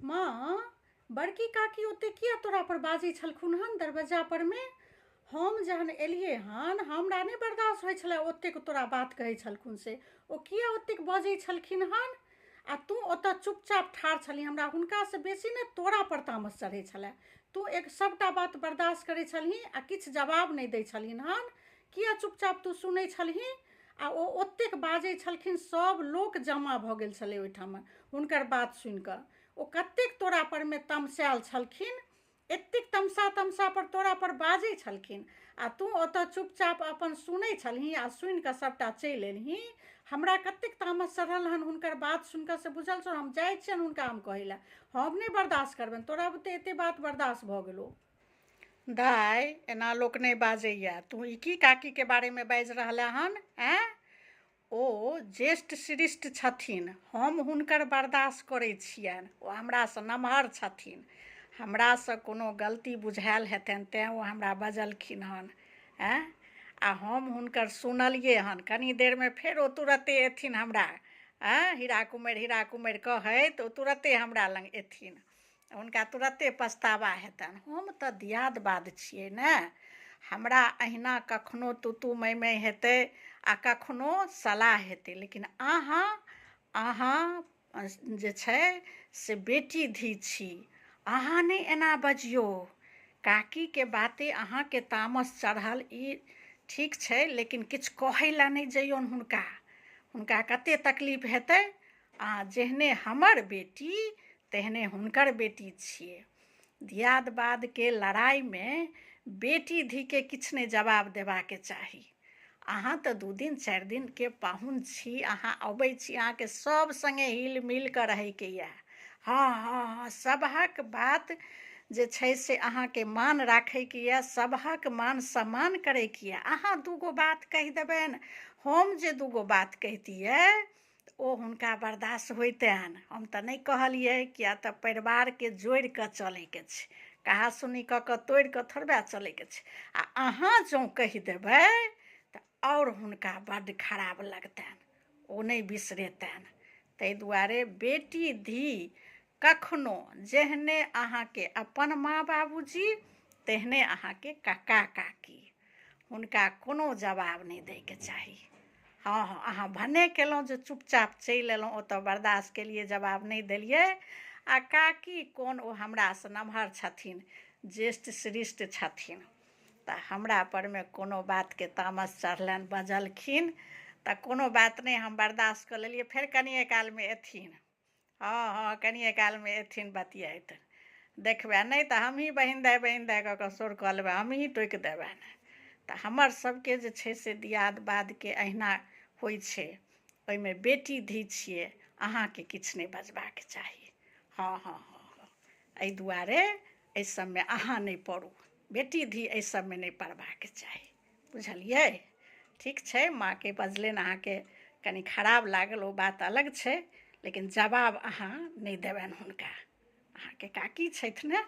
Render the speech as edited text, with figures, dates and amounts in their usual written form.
माँ, बड़की काकी ओते किया तोरा पर बाजै छलखुन हन दरवाजा पर में? हम जहन एलिए हन हमरा नहीं बर्दाश्त होइ छलै ओतेक तोरा बात कहै छलखुन से। ओ किया ओतेक बजै छलखिन हन? आ तू ओतऽ चुपचाप ठाढ़ छली, हमरा हुनका से बेसी ने तोरा पर तामस चढ़ै छलै। तू एक सबटा बात बर्दाश्त करै छलही आ किछु जवाब नहीं दै छलहिन हन। किया चुपचाप तू सुनै छलही? आ ओ ओतेक बाजै छलखिन, सब लोक जमा भऽ गेल छलै ओहिठाम हुनकर बात सुनि कऽ। ओ कतेक तोरा पर में तमसायल छलखिन, एतेक तमसा पर तोरा पर बाजै छलखिन आ तू ओतऽ चुपचाप अपन सुनै छलही आ सुनि कऽ सबटा चलि एलही। हमरा कतेक तामस चढ़ल हन हुनकर बात सुनि कऽ से बुझल छौ। हम जाइ छियनि हुनका हम कहै लए, हम नहीं बर्दाश्त करबनि, तोरा बुते एते बात बर्दाश्त भऽ गेलौ। दाइ, एना लोक नहीं बाजैया। तू ई की काकीके बारेमे बाजि रहले हन? ओ ज्येष्ठ श्रेष्ठ छथिन, हम हुनकर बर्दाश्त करै छियनि। ओ हमरासँ नमहर छथिन, हमरासँ कोनो गलती बुझायल हेतनि तेँ ओ हमरा बजलखिन हन। आ हम हुनकर सुनलिए हन। कनी देरमे फेर ओ तुरते एथिन हमरा, हीरा कुमारि कहैत ओ तुरते हमरा लग एथिन। हुनका तुरते पछतावा हेतनि। हम तऽ दियाद बाद छियै ने, हमरा अहिना कखनो तू मैं हेतै आ कखनो सलाह हेतै, लेकिन अहाँ जे छै से बेटी धी छी, अहाँ नहीं एना बजियौ। काकीके बाते अहाँके तामस चढ़ल ई ठीक छै, लेकिन किछु कहै लए नहीं जइयौन हुनका कते तकलीफ हेतै। अहाँ जेहने हमर बेटी तेहने हुनकर बेटी छियै। दियाद बादके लड़ाइमे बेटी धीके किछु नहीं जवाब देबाके चाही। अहाँ तऽ 2 दिन 4 दिनके पाहुन छी, अहाँ अबै छी, अहाँके सब सङ्गे हिल मिल कऽ रहैके यऽ। हाँ, सबहक बात जे छै से अहाँके मान राखैके यऽ, सबहक मान सम्मान करैके यऽ। अहाँ 2 गो बात कहि देबनि, हम जे 2 गो बात कहितियै ओ हुनका बर्दाश्त होइतनि। हम तऽ नहीं कहलियै, किया तऽ परिवारके जोड़ि कऽ चलैके छै, कहा सुनी कऽ कऽ तोड़ि कऽ थोड़बे चलैके छै। आ अहाँ जँ कहि देबै तऽ और हुनका बड्ड खराब लगतनि, ओ नहीं बिसरेतनि। ताहि दुआरे बेटी धी कखनो जेहने अहाँके अपन माँ बाबूजी तेहने अहाँके काका काकी, हुनका कोनो जवाब नहीं दैके चाही। हाँ, अहाँ भने केलहुँ जे चुपचाप चलि एलहुँ, ओतऽ बर्दाश्त केलिए, जवाब नहीं देलिए। आ काकी कोन, ओ हमरासँ नमहर छथिन, ज्येष्ठ श्रेष्ठ छथिन, तऽ हमरा परमे कोनो बातके तामस चढ़लनि, बजलखिन तऽ कोनो बात नहीं, हम बर्दाश्त कऽ लेलिए। फेर कनिए कालमे एथिन, हाँ कनिए कालमे एथिन बतियाइत, देखबै। नहीं तऽ हमही बहिन दाइ कऽ कऽ सोर कऽ लेबै, हमही टोकि देबनि। तऽ हमर सबके जे छै से दियाद बादके अहिना होइ छै, ओहिमे बेटी धी छियै, अहाँके किछु नहीं बजबाक चाही। हाँ, एहि दुआरे एहि सबमे अहाँ नहीं पड़ू, बेटी धी एहि सबमे नहीं पड़बाक चाही, बुझलियै? ठीक छै, माँके बजलनि अहाँके कनि खराब लागल, ओ बात अलग छै, लेकिन जवाब अहाँ नहीं देबनि हुनका। अहाँके काकी छथि ने।